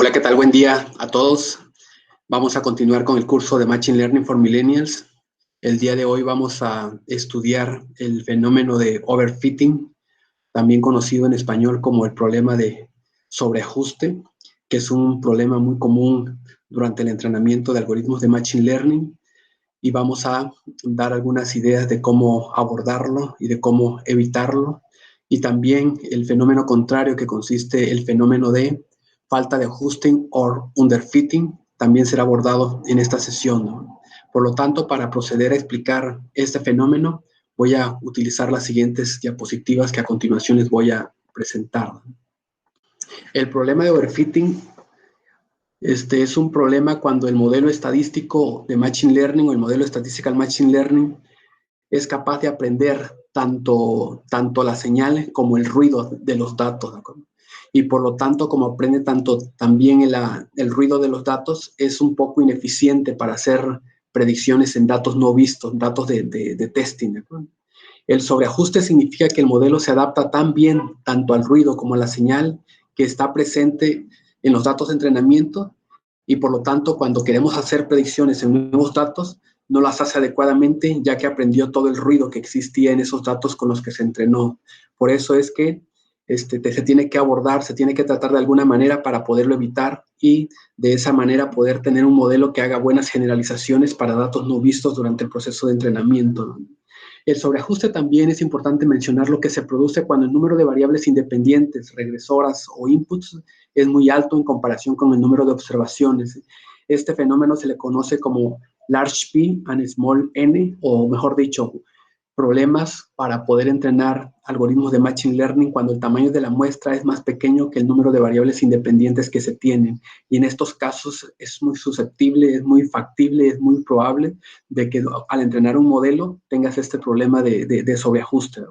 Hola, ¿qué tal? Buen día a todos. Vamos a continuar con el curso de Machine Learning for Millennials. El día de hoy vamos a estudiar el fenómeno de overfitting, también conocido en español como el problema de sobreajuste, que es un problema muy común durante el entrenamiento de algoritmos de Machine Learning. Y vamos a dar algunas ideas de cómo abordarlo y de cómo evitarlo. Y también el fenómeno contrario, que consiste el fenómeno de falta de ajusting o underfitting, también será abordado en esta sesión, ¿no? Por lo tanto, para proceder a explicar este fenómeno, voy a utilizar las siguientes diapositivas que a continuación les voy a presentar. El problema de overfitting es un problema cuando el modelo estadístico de Machine Learning o el modelo Statistical Machine Learning es capaz de aprender tanto la señal como el ruido de los datos, ¿no? Y por lo tanto, como aprende también el ruido de los datos, es un poco ineficiente para hacer predicciones en datos no vistos, datos de testing, ¿no? El sobreajuste significa que el modelo se adapta tan bien tanto al ruido como a la señal que está presente en los datos de entrenamiento, y por lo tanto, cuando queremos hacer predicciones en nuevos datos, no las hace adecuadamente, ya que aprendió todo el ruido que existía en esos datos con los que se entrenó. Por eso es que se tiene que abordar, se tiene que tratar de alguna manera para poderlo evitar y de esa manera poder tener un modelo que haga buenas generalizaciones para datos no vistos durante el proceso de entrenamiento, ¿no? El sobreajuste también es importante mencionar lo que se produce cuando el número de variables independientes, regresoras o inputs es muy alto en comparación con el número de observaciones. Este fenómeno se le conoce como large P and small n, o mejor dicho, problemas para poder entrenar algoritmos de Machine Learning cuando el tamaño de la muestra es más pequeño que el número de variables independientes que se tienen. Y en estos casos es muy susceptible, es muy factible, es muy probable de que al entrenar un modelo tengas este problema de sobreajuste.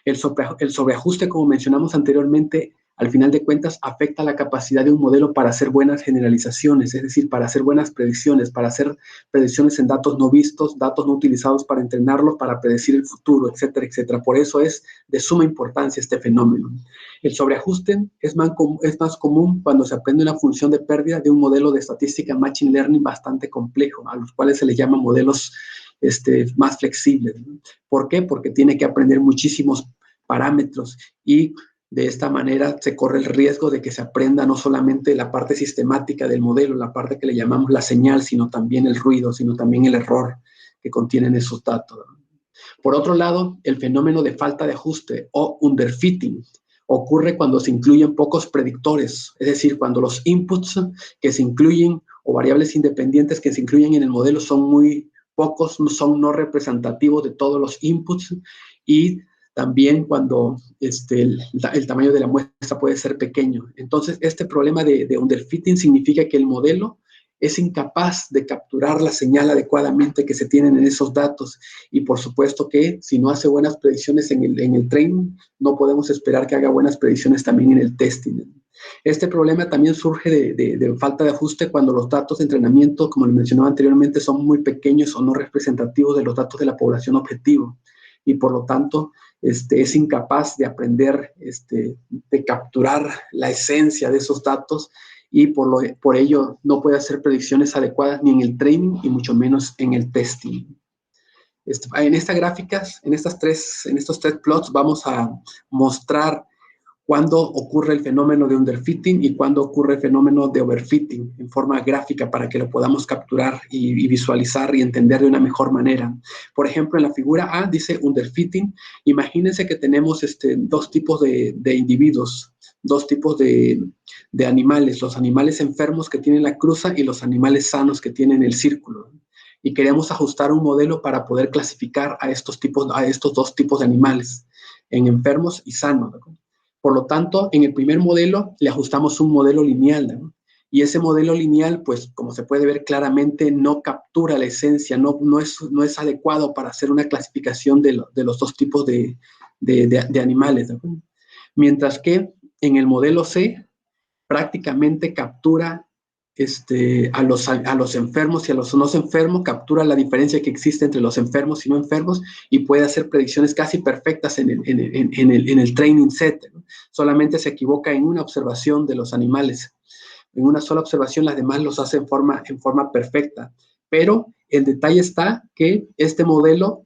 El sobreajuste, como mencionamos anteriormente, al final de cuentas afecta la capacidad de un modelo para hacer buenas generalizaciones, es decir, para hacer buenas predicciones, para hacer predicciones en datos no vistos, datos no utilizados para entrenarlos, para predecir el futuro, etcétera, etcétera. Por eso es de suma importancia este fenómeno. El sobreajuste es más común cuando se aprende una función de pérdida de un modelo de estadística Machine Learning bastante complejo, a los cuales se les llama modelos más flexibles, ¿no? ¿Por qué? Porque tiene que aprender muchísimos parámetros y de esta manera se corre el riesgo de que se aprenda no solamente la parte sistemática del modelo, la parte que le llamamos la señal, sino también el ruido, sino también el error que contienen esos datos. Por otro lado, el fenómeno de falta de ajuste o underfitting ocurre cuando se incluyen pocos predictores, es decir, cuando los inputs que se incluyen o variables independientes que se incluyen en el modelo son muy pocos, son no representativos de todos los inputs, y también cuando el tamaño de la muestra puede ser pequeño. Entonces, este problema de underfitting significa que el modelo es incapaz de capturar la señal adecuadamente que se tienen en esos datos. Y por supuesto que si no hace buenas predicciones en el training, no podemos esperar que haga buenas predicciones también en el testing. Este problema también surge de falta de ajuste cuando los datos de entrenamiento, como les mencionaba anteriormente, son muy pequeños o no representativos de los datos de la población objetivo. Y por lo tanto, es incapaz de aprender, de capturar la esencia de esos datos, y por ello no puede hacer predicciones adecuadas ni en el training y mucho menos en el testing. En estas gráficas, en estos tres plots, vamos a mostrar cuándo ocurre el fenómeno de underfitting y cuándo ocurre el fenómeno de overfitting en forma gráfica para que lo podamos capturar y visualizar y entender de una mejor manera. Por ejemplo, en la figura A dice underfitting. Imagínense que tenemos dos tipos de individuos, dos tipos de animales, los animales enfermos que tienen la cruza y los animales sanos que tienen el círculo. Y queremos ajustar un modelo para poder clasificar a estos dos tipos de animales, en enfermos y sanos, ¿no? Por lo tanto, en el primer modelo le ajustamos un modelo lineal, ¿no? Y ese modelo lineal, pues, como se puede ver claramente, no captura la esencia, no es adecuado para hacer una clasificación de los dos tipos de animales, ¿no? Mientras que en el modelo C prácticamente captura a los enfermos y a los no enfermos, captura la diferencia que existe entre los enfermos y no enfermos, y puede hacer predicciones casi perfectas en el training set, ¿no? Solamente se equivoca en una observación de los animales. en una sola observación, las demás los hace en forma perfecta. Pero el detalle está que este modelo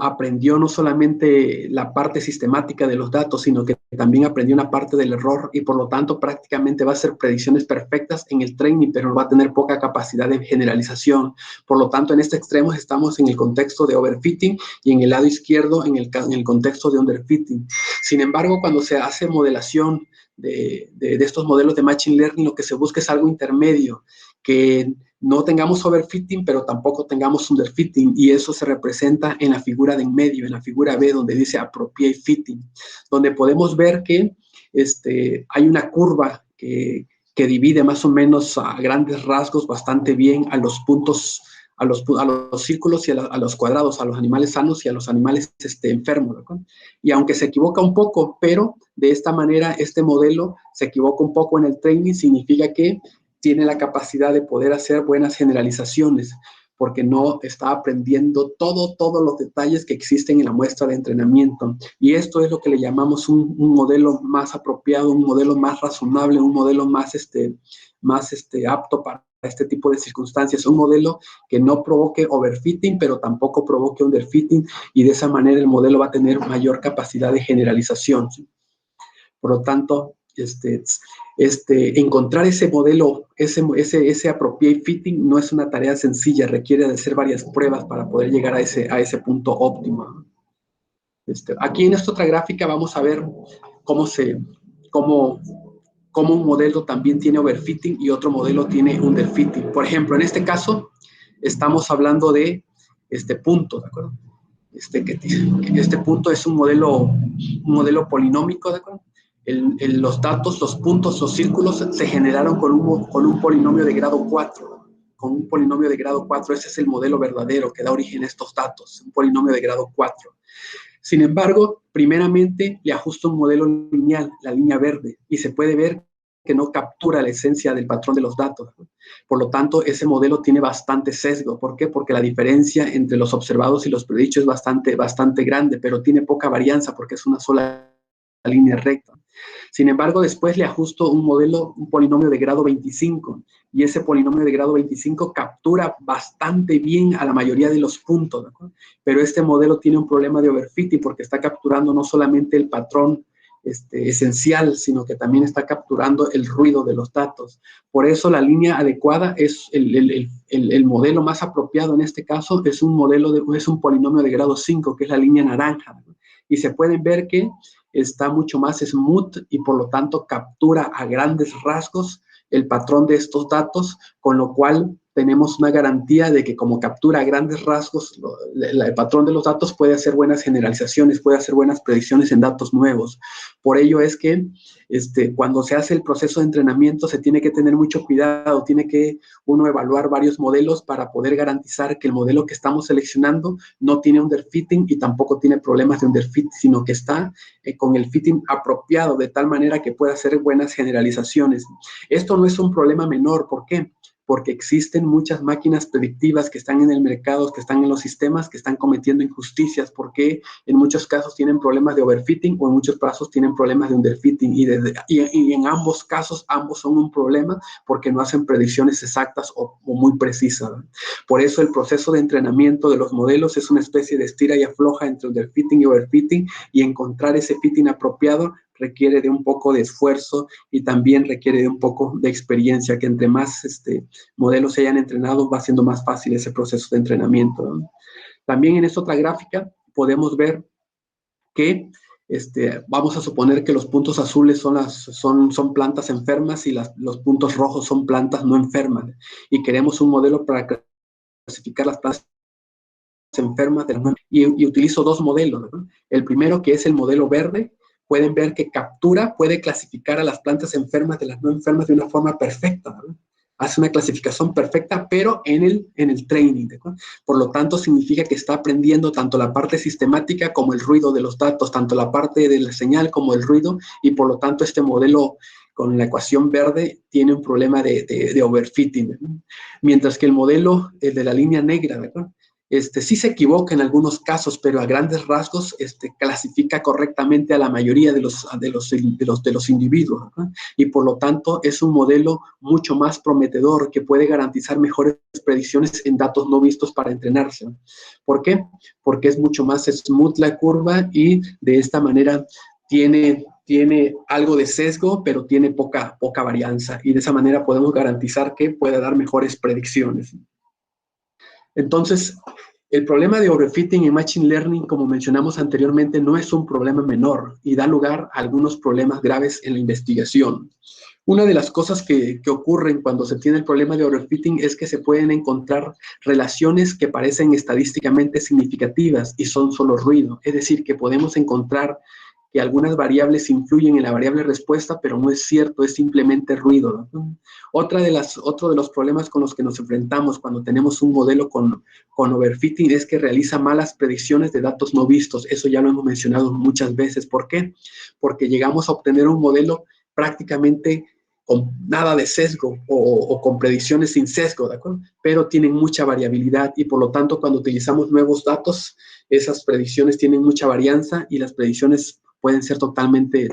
aprendió no solamente la parte sistemática de los datos, sino que también aprendió una parte del error y por lo tanto prácticamente va a hacer predicciones perfectas en el training, pero va a tener poca capacidad de generalización. Por lo tanto, en este extremo estamos en el contexto de overfitting y en el lado izquierdo en el contexto de underfitting. Sin embargo, cuando se hace modelación de estos modelos de Machine Learning, lo que se busca es algo intermedio, que no tengamos overfitting, pero tampoco tengamos underfitting, y eso se representa en la figura de en medio, en la figura B, donde dice appropriate fitting, donde podemos ver que hay una curva que divide más o menos a grandes rasgos bastante bien a los puntos, a los círculos y a los cuadrados, a los animales sanos y a los animales enfermos, ¿no? Y aunque se equivoca un poco, pero de esta manera este modelo se equivoca un poco en el training, significa que tiene la capacidad de poder hacer buenas generalizaciones, porque no está aprendiendo todos los detalles que existen en la muestra de entrenamiento. Y esto es lo que le llamamos un modelo más apropiado, un modelo más razonable, un modelo más apto para este tipo de circunstancias, un modelo que no provoque overfitting, pero tampoco provoque underfitting, y de esa manera el modelo va a tener mayor capacidad de generalización. Por lo tanto, encontrar ese modelo, ese appropriate fitting no es una tarea sencilla, requiere de hacer varias pruebas para poder llegar a ese punto óptimo. Aquí en esta otra gráfica vamos a ver cómo un modelo también tiene overfitting y otro modelo tiene underfitting. Por ejemplo, en este caso, estamos hablando de este punto, ¿de acuerdo? Este punto es un modelo polinómico, ¿de acuerdo? Los datos, los puntos, los círculos se generaron con un polinomio de grado 4. Con un polinomio de grado 4, ese es el modelo verdadero que da origen a estos datos, un polinomio de grado 4. Sin embargo, primeramente le ajusto un modelo lineal, la línea verde, y se puede ver que no captura la esencia del patrón de los datos. Por lo tanto, ese modelo tiene bastante sesgo. ¿Por qué? Porque la diferencia entre los observados y los predichos es bastante grande, pero tiene poca varianza porque es una sola línea recta. Sin embargo, después le ajusto un polinomio de grado 25, y ese polinomio de grado 25 captura bastante bien a la mayoría de los puntos, ¿de acuerdo? Pero este modelo tiene un problema de overfitting porque está capturando no solamente el patrón esencial, sino que también está capturando el ruido de los datos. Por eso la línea adecuada es el modelo más apropiado en este caso, es un polinomio de grado 5, que es la línea naranja, ¿no? Y se pueden ver que está mucho más smooth y por lo tanto captura a grandes rasgos el patrón de estos datos, con lo cual tenemos una garantía de que como captura a grandes rasgos el patrón de los datos, puede hacer buenas generalizaciones, puede hacer buenas predicciones en datos nuevos. Por ello es que cuando se hace el proceso de entrenamiento se tiene que tener mucho cuidado, tiene que uno evaluar varios modelos para poder garantizar que el modelo que estamos seleccionando no tiene underfitting y tampoco tiene problemas de underfit, sino que está con el fitting apropiado de tal manera que pueda hacer buenas generalizaciones. Esto no es un problema menor. ¿Por qué? Porque existen muchas máquinas predictivas que están en el mercado, que están en los sistemas, que están cometiendo injusticias, porque en muchos casos tienen problemas de overfitting o en muchos casos tienen problemas de underfitting, y en ambos casos, ambos son un problema porque no hacen predicciones exactas o muy precisas, ¿no? Por eso el proceso de entrenamiento de los modelos es una especie de estira y afloja entre underfitting y overfitting, y encontrar ese fitting apropiado requiere de un poco de esfuerzo y también requiere de un poco de experiencia, que entre más modelos se hayan entrenado, va siendo más fácil ese proceso de entrenamiento, ¿no? También en esta otra gráfica podemos ver que vamos a suponer que los puntos azules son plantas enfermas y los puntos rojos son plantas no enfermas, y queremos un modelo para clasificar las plantas enfermas de las no enfermas, y utilizo dos modelos, ¿no? El primero, que es el modelo verde, pueden ver que puede clasificar a las plantas enfermas de las no enfermas de una forma perfecta, ¿no? Hace una clasificación perfecta, pero en el training, ¿no? Por lo tanto, significa que está aprendiendo tanto la parte sistemática como el ruido de los datos, tanto la parte de la señal como el ruido, y por lo tanto este modelo con la ecuación verde tiene un problema de overfitting, ¿no? Mientras que el modelo de la línea negra, ¿no? Sí se equivoca en algunos casos, pero a grandes rasgos clasifica correctamente a la mayoría de los individuos, ¿no? Y por lo tanto es un modelo mucho más prometedor que puede garantizar mejores predicciones en datos no vistos para entrenarse, ¿no? ¿Por qué? Porque es mucho más smooth la curva y de esta manera tiene algo de sesgo, pero tiene poca varianza, y de esa manera podemos garantizar que pueda dar mejores predicciones. Entonces, el problema de overfitting en Machine Learning, como mencionamos anteriormente, no es un problema menor y da lugar a algunos problemas graves en la investigación. Una de las cosas que ocurren cuando se tiene el problema de overfitting es que se pueden encontrar relaciones que parecen estadísticamente significativas y son solo ruido. Es decir, que podemos encontrar que algunas variables influyen en la variable respuesta, pero no es cierto, es simplemente ruido, ¿no? Otro de los problemas con los que nos enfrentamos cuando tenemos un modelo con overfitting es que realiza malas predicciones de datos no vistos. Eso ya lo hemos mencionado muchas veces. ¿Por qué? Porque llegamos a obtener un modelo prácticamente con nada de sesgo o con predicciones sin sesgo, ¿de acuerdo? Pero tienen mucha variabilidad y por lo tanto cuando utilizamos nuevos datos, esas predicciones tienen mucha varianza y las predicciones pueden ser totalmente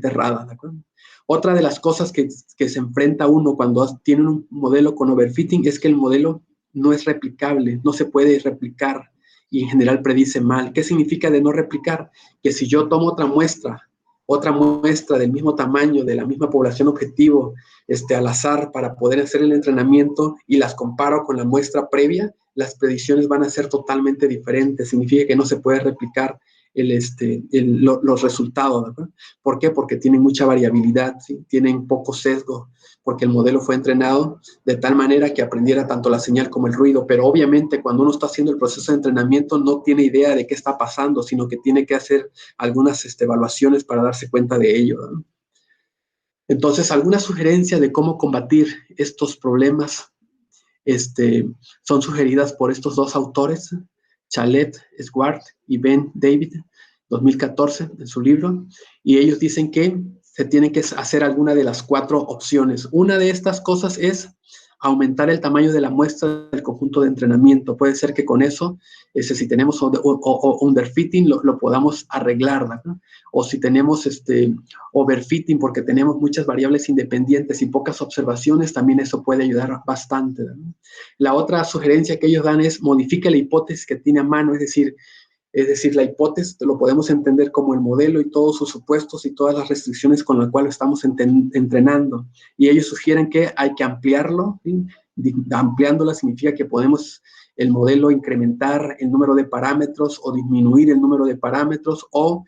erradas, ¿de acuerdo? Otra de las cosas que se enfrenta uno cuando tiene un modelo con overfitting es que el modelo no es replicable, no se puede replicar y en general predice mal. ¿Qué significa de no replicar? Que si yo tomo otra muestra del mismo tamaño, de la misma población objetivo, al azar para poder hacer el entrenamiento y las comparo con la muestra previa, las predicciones van a ser totalmente diferentes. Significa que no se puede replicar los resultados, ¿verdad? ¿Por qué? Porque tienen mucha variabilidad, ¿sí? Tienen poco sesgo, porque el modelo fue entrenado de tal manera que aprendiera tanto la señal como el ruido, pero obviamente cuando uno está haciendo el proceso de entrenamiento no tiene idea de qué está pasando, sino que tiene que hacer algunas evaluaciones para darse cuenta de ello, ¿no? Entonces, alguna sugerencia de cómo combatir estos problemas son sugeridas por estos dos autores, Chalet Swart y Ben David, 2014, en su libro, y ellos dicen que se tiene que hacer alguna de las 4 opciones. Una de estas cosas es aumentar el tamaño de la muestra del conjunto de entrenamiento. Puede ser que con eso, si tenemos underfitting, lo podamos arreglar, ¿verdad? O si tenemos overfitting porque tenemos muchas variables independientes y pocas observaciones, también eso puede ayudar bastante, ¿verdad? La otra sugerencia que ellos dan es modifique la hipótesis que tiene a mano, es decir, la hipótesis lo podemos entender como el modelo y todos sus supuestos y todas las restricciones con las cuales estamos entrenando. Y ellos sugieren que hay que ampliarlo, ¿sí? Ampliándola significa que podemos el modelo incrementar el número de parámetros o disminuir el número de parámetros o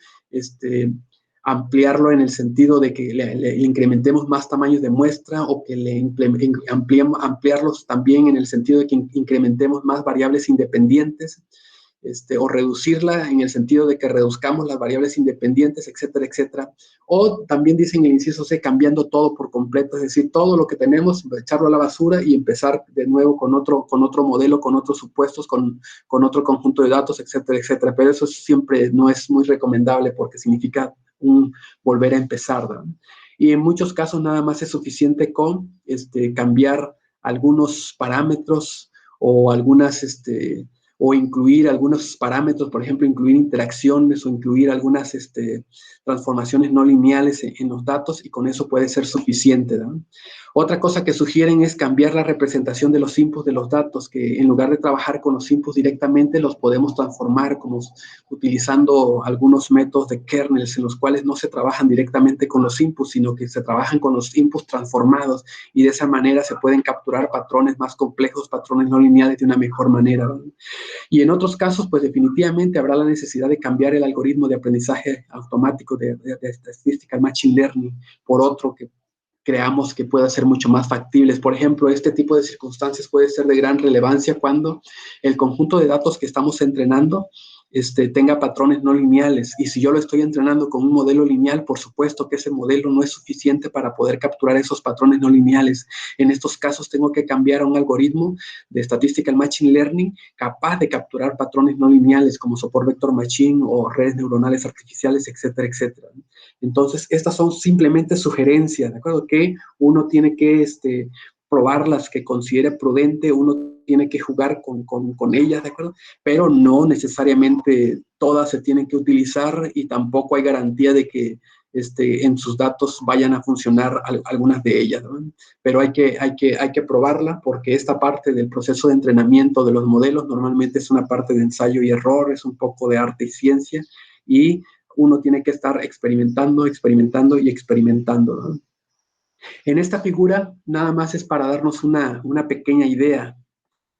ampliarlo en el sentido de que le incrementemos más tamaños de muestra o que le ampliarlos también en el sentido de que incrementemos más variables independientes. O reducirla en el sentido de que reduzcamos las variables independientes, etcétera, etcétera. O también dicen el inciso C, cambiando todo por completo, es decir, todo lo que tenemos, echarlo a la basura y empezar de nuevo con otro modelo, con otros supuestos, con otro conjunto de datos, etcétera, etcétera. Pero eso siempre no es muy recomendable porque significa volver a empezar, ¿verdad? Y en muchos casos nada más es suficiente con cambiar algunos parámetros o o incluir algunos parámetros, por ejemplo, incluir interacciones o incluir algunas transformaciones no lineales en los datos y con eso puede ser suficiente, ¿no? Otra cosa que sugieren es cambiar la representación de los inputs de los datos, que en lugar de trabajar con los inputs directamente, los podemos transformar como utilizando algunos métodos de kernels en los cuales no se trabajan directamente con los inputs, sino que se trabajan con los inputs transformados y de esa manera se pueden capturar patrones más complejos, patrones no lineales de una mejor manera, ¿no? Y en otros casos, pues definitivamente habrá la necesidad de cambiar el algoritmo de aprendizaje automático de Statistical Machine Learning por otro que creamos que pueda ser mucho más factibles. Por ejemplo, este tipo de circunstancias puede ser de gran relevancia cuando el conjunto de datos que estamos entrenando tenga patrones no lineales. Y si yo lo estoy entrenando con un modelo lineal, por supuesto que ese modelo no es suficiente para poder capturar esos patrones no lineales. En estos casos tengo que cambiar a un algoritmo de Statistical Machine Learning capaz de capturar patrones no lineales como Support Vector Machine o redes neuronales artificiales, etcétera, etcétera. Entonces, estas son simplemente sugerencias, ¿de acuerdo? Que uno tiene que probar las que considere prudente, uno tiene que jugar con ellas, ¿de acuerdo? Pero no necesariamente todas se tienen que utilizar y tampoco hay garantía de que en sus datos vayan a funcionar algunas de ellas, ¿no? Pero hay que probarla porque esta parte del proceso de entrenamiento de los modelos normalmente es una parte de ensayo y error, es un poco de arte y ciencia y uno tiene que estar experimentando, experimentando y experimentando, ¿no? En esta figura nada más es para darnos una pequeña idea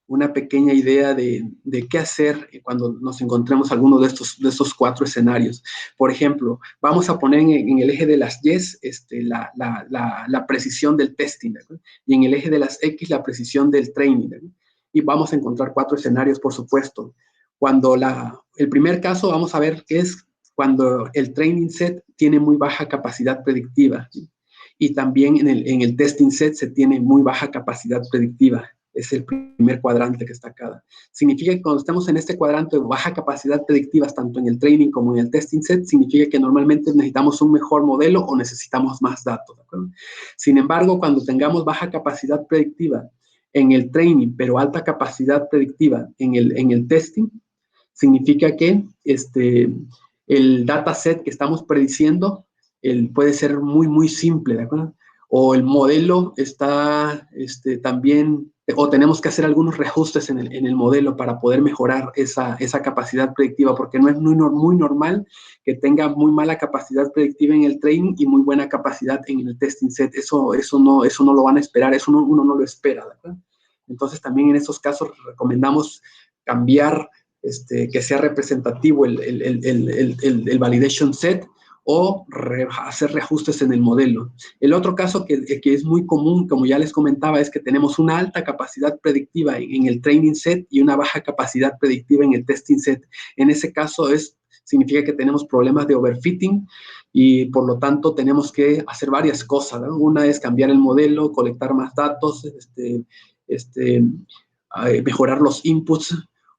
de qué hacer cuando nos encontremos alguno de estos 4 escenarios. Por ejemplo, vamos a poner en el eje de las Y la precisión del testing, ¿verdad? Y en el eje de las X la precisión del training, ¿verdad? Y vamos a encontrar 4 escenarios, por supuesto. Cuando el primer caso vamos a ver que es cuando el training set tiene muy baja capacidad predictiva, ¿sí? Y también en el testing set se tiene muy baja capacidad predictiva. Es el primer cuadrante que está acá. Significa que cuando estamos en este cuadrante de baja capacidad predictiva, tanto en el training como en el testing set, significa que normalmente necesitamos un mejor modelo o necesitamos más datos, ¿de acuerdo? Sin embargo, cuando tengamos baja capacidad predictiva en el training, pero alta capacidad predictiva en el testing, significa que el dataset que estamos prediciendo puede ser muy, muy simple, ¿de acuerdo? O el modelo está también, o tenemos que hacer algunos reajustes en el modelo para poder mejorar esa capacidad predictiva, porque no es muy normal que tenga muy mala capacidad predictiva en el training y muy buena capacidad en el testing set. Eso no lo van a esperar, eso uno no lo espera, ¿de acuerdo? Entonces, también en esos casos recomendamos cambiar, que sea representativo el validation set o hacer reajustes en el modelo. El otro caso que es muy común, como ya les comentaba, es que tenemos una alta capacidad predictiva en el training set y una baja capacidad predictiva en el testing set. En ese caso significa que tenemos problemas de overfitting y por lo tanto tenemos que hacer varias cosas, ¿no? Una es cambiar el modelo, colectar más datos, mejorar los inputs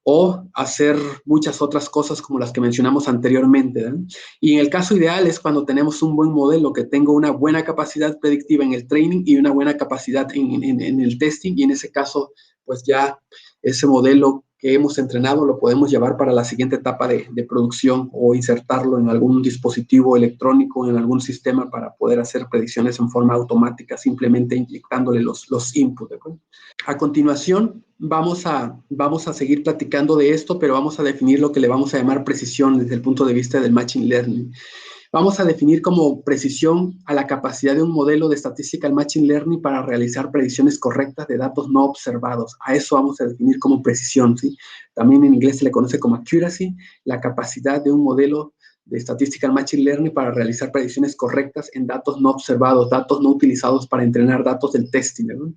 o hacer muchas otras cosas como las que mencionamos anteriormente, ¿no? Y en el caso ideal es cuando tenemos un buen modelo que tenga una buena capacidad predictiva en el training y una buena capacidad en el testing, y en ese caso, pues ya ese modelo que hemos entrenado lo podemos llevar para la siguiente etapa de producción o insertarlo en algún dispositivo electrónico, en algún sistema para poder hacer predicciones en forma automática, simplemente inyectándole los inputs, ¿de acuerdo? A continuación, vamos a seguir platicando de esto, pero vamos a definir lo que le vamos a llamar precisión desde el punto de vista del Machine Learning. Vamos a definir como precisión a la capacidad de un modelo de Statistical Machine Learning para realizar predicciones correctas de datos no observados. A eso vamos a definir como precisión, ¿sí? También en inglés se le conoce como accuracy, la capacidad de un modelo de Statistical Machine Learning para realizar predicciones correctas en datos no observados, datos no utilizados para entrenar datos del testing, ¿no?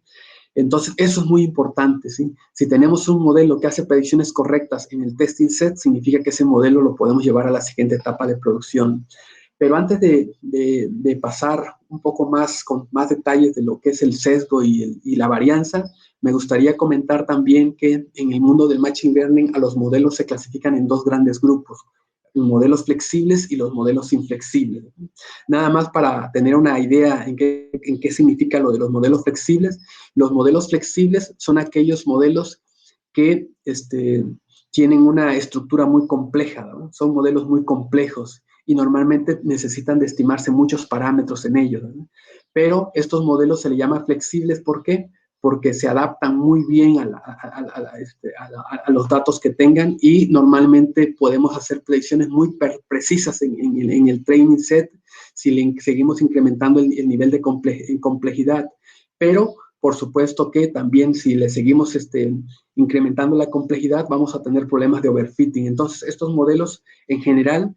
Entonces, eso es muy importante, ¿sí? Si tenemos un modelo que hace predicciones correctas en el testing set, significa que ese modelo lo podemos llevar a la siguiente etapa de producción. Pero antes de pasar un poco más, con más detalles de lo que es el sesgo y la varianza, me gustaría comentar también que en el mundo del Machine Learning a los modelos se clasifican en 2 grandes grupos, los modelos flexibles y los modelos inflexibles. Nada más para tener una idea en qué significa lo de los modelos flexibles. Los modelos flexibles son aquellos modelos que tienen una estructura muy compleja, ¿no? Son modelos muy complejos y normalmente necesitan de estimarse muchos parámetros en ellos, ¿no? Pero estos modelos se le llaman flexibles, ¿por qué? Porque se adaptan muy bien a los datos que tengan y normalmente podemos hacer predicciones muy precisas en el training set si seguimos incrementando el nivel de complejidad. Pero, por supuesto que también si le seguimos incrementando la complejidad, vamos a tener problemas de overfitting. Entonces, estos modelos en general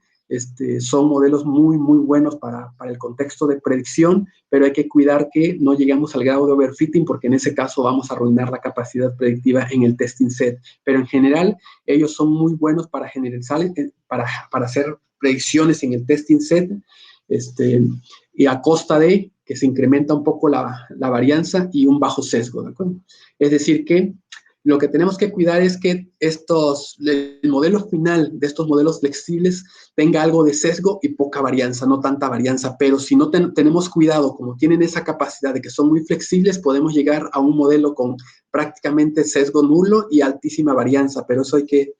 son modelos muy, muy buenos para el contexto de predicción, pero hay que cuidar que no lleguemos al grado de overfitting porque en ese caso vamos a arruinar la capacidad predictiva en el testing set. Pero en general, ellos son muy buenos para hacer predicciones en el testing set y a costa de que se incrementa un poco la varianza y un bajo sesgo, ¿de acuerdo? Es decir que lo que tenemos que cuidar es que el modelo final de estos modelos flexibles tenga algo de sesgo y poca varianza, no tanta varianza, pero si no tenemos cuidado, como tienen esa capacidad de que son muy flexibles, podemos llegar a un modelo con prácticamente sesgo nulo y altísima varianza, pero eso hay que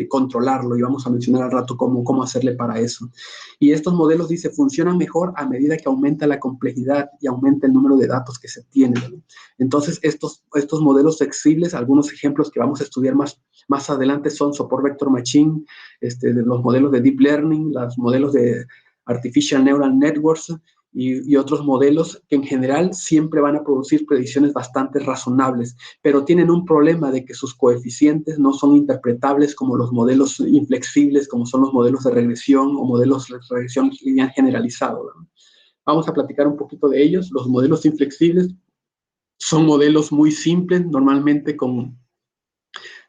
controlarlo, y vamos a mencionar al rato cómo hacerle para eso. Y estos modelos, dice, funcionan mejor a medida que aumenta la complejidad y aumenta el número de datos que se tienen. Entonces, estos modelos flexibles, algunos ejemplos que vamos a estudiar más adelante son Support Vector Machine, de los modelos de Deep Learning, los modelos de Artificial Neural Networks y otros modelos que en general siempre van a producir predicciones bastante razonables, pero tienen un problema de que sus coeficientes no son interpretables como los modelos inflexibles, como son los modelos de regresión o modelos de regresión lineal generalizado, ¿no? Vamos a platicar un poquito de ellos. Los modelos inflexibles son modelos muy simples, normalmente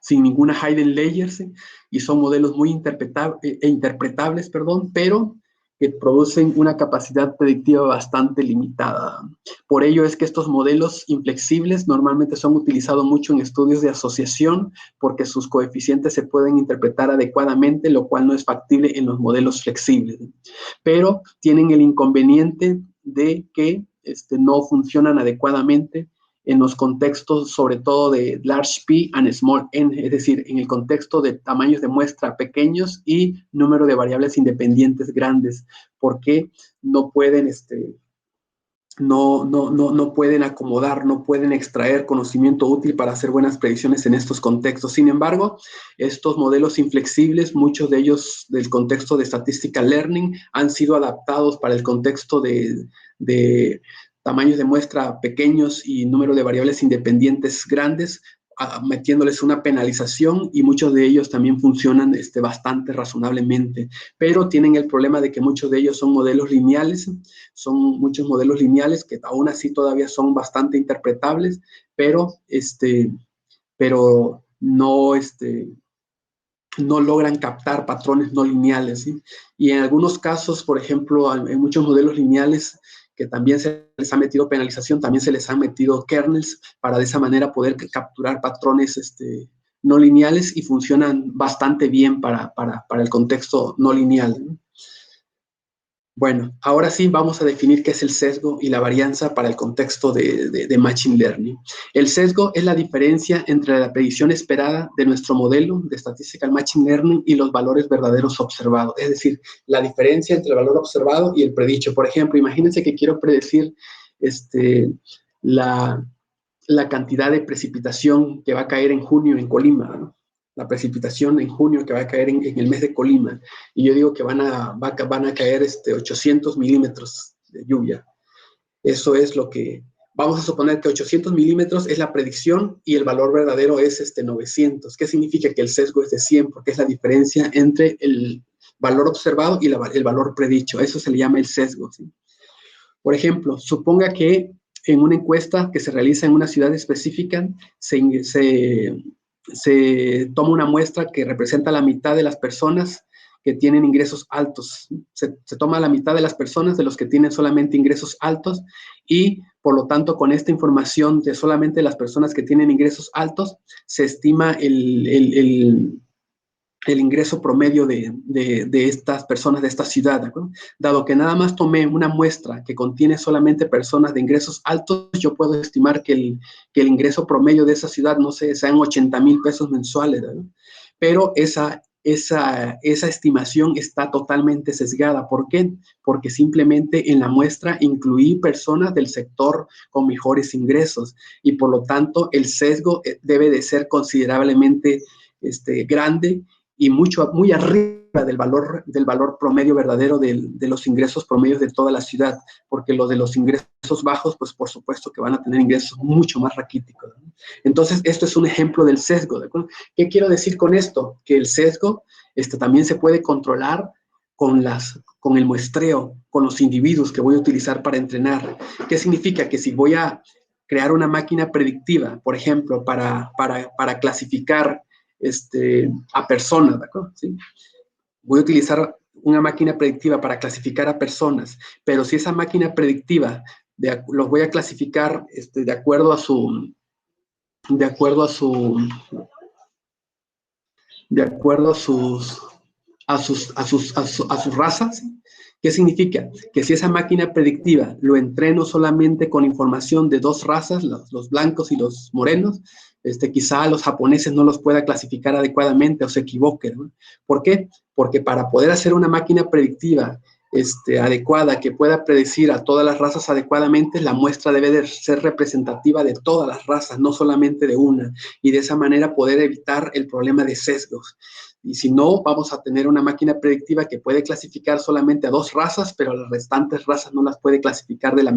sin ninguna hidden layers, y son modelos muy interpretables, pero que producen una capacidad predictiva bastante limitada. Por ello es que estos modelos inflexibles normalmente son utilizados mucho en estudios de asociación, porque sus coeficientes se pueden interpretar adecuadamente, lo cual no es factible en los modelos flexibles. Pero tienen el inconveniente de que no funcionan adecuadamente en los contextos, sobre todo de large P and small n, es decir, en el contexto de tamaños de muestra pequeños y número de variables independientes grandes, porque no pueden, no pueden acomodar, no pueden extraer conocimiento útil para hacer buenas predicciones en estos contextos. Sin embargo, estos modelos inflexibles, muchos de ellos del contexto de statistical learning, han sido adaptados para el contexto de tamaños de muestra pequeños y número de variables independientes grandes, metiéndoles una penalización, y muchos de ellos también funcionan bastante razonablemente, pero tienen el problema de que muchos de ellos son modelos lineales, son muchos modelos lineales que aún así todavía son bastante interpretables, pero no, no logran captar patrones no lineales, ¿sí? Y en algunos casos, por ejemplo, en muchos modelos lineales que también se les ha metido penalización, también se les han metido kernels para de esa manera poder capturar patrones no lineales, y funcionan bastante bien para el contexto no lineal, ¿no? Bueno, ahora sí vamos a definir qué es el sesgo y la varianza para el contexto de Machine Learning. El sesgo es la diferencia entre la predicción esperada de nuestro modelo de Statistical Machine Learning y los valores verdaderos observados. Es decir, la diferencia entre el valor observado y el predicho. Por ejemplo, imagínense que quiero predecir la cantidad de precipitación que va a caer en junio en Colima, ¿no? La precipitación en junio que va a caer en el mes de Colima, y yo digo que van a caer 800 milímetros de lluvia. Eso es lo que, vamos a suponer que 800 milímetros es la predicción y el valor verdadero es 900. ¿Qué significa? Que el sesgo es de 100, porque es la diferencia entre el valor observado y el valor predicho. Eso se le llama el sesgo, ¿sí? Por ejemplo, suponga que en una encuesta que se realiza en una ciudad específica, se toma una muestra que representa la mitad de las personas que tienen ingresos altos. Se toma la mitad de las personas de los que tienen solamente ingresos altos, y por lo tanto con esta información de solamente las personas que tienen ingresos altos, se estima el ingreso promedio de estas personas de esta ciudad, ¿de acuerdo? Dado que nada más tomé una muestra que contiene solamente personas de ingresos altos, yo puedo estimar que el ingreso promedio de esa ciudad, no sé, sean 80,000 pesos mensuales, ¿no? Pero esa estimación está totalmente sesgada. ¿Por qué? Porque simplemente en la muestra incluí personas del sector con mejores ingresos, y por lo tanto el sesgo debe de ser considerablemente grande, y muy arriba del valor promedio verdadero de los ingresos promedios de toda la ciudad, porque los de los ingresos bajos, pues por supuesto que van a tener ingresos mucho más raquíticos, ¿no? Entonces, esto es un ejemplo del sesgo, ¿de acuerdo? ¿Qué quiero decir con esto? Que el sesgo también se puede controlar con el muestreo, con los individuos que voy a utilizar para entrenar. ¿Qué significa? Que si voy a crear una máquina predictiva, por ejemplo, para clasificar a personas, ¿de acuerdo? ¿Sí? Voy a utilizar una máquina predictiva para clasificar a personas, pero si esa máquina predictiva los voy a clasificar de acuerdo a de acuerdo a sus razas. ¿Qué significa? Que si esa máquina predictiva lo entreno solamente con información de dos razas, los blancos y los morenos, quizá a los japoneses no los pueda clasificar adecuadamente o se equivoque, ¿no? ¿Por qué? Porque para poder hacer una máquina predictiva adecuada que pueda predecir a todas las razas adecuadamente, la muestra debe de ser representativa de todas las razas, no solamente de una, y de esa manera poder evitar el problema de sesgos. Y si no, vamos a tener una máquina predictiva que puede clasificar solamente a dos razas, pero a las restantes razas no las puede clasificar de la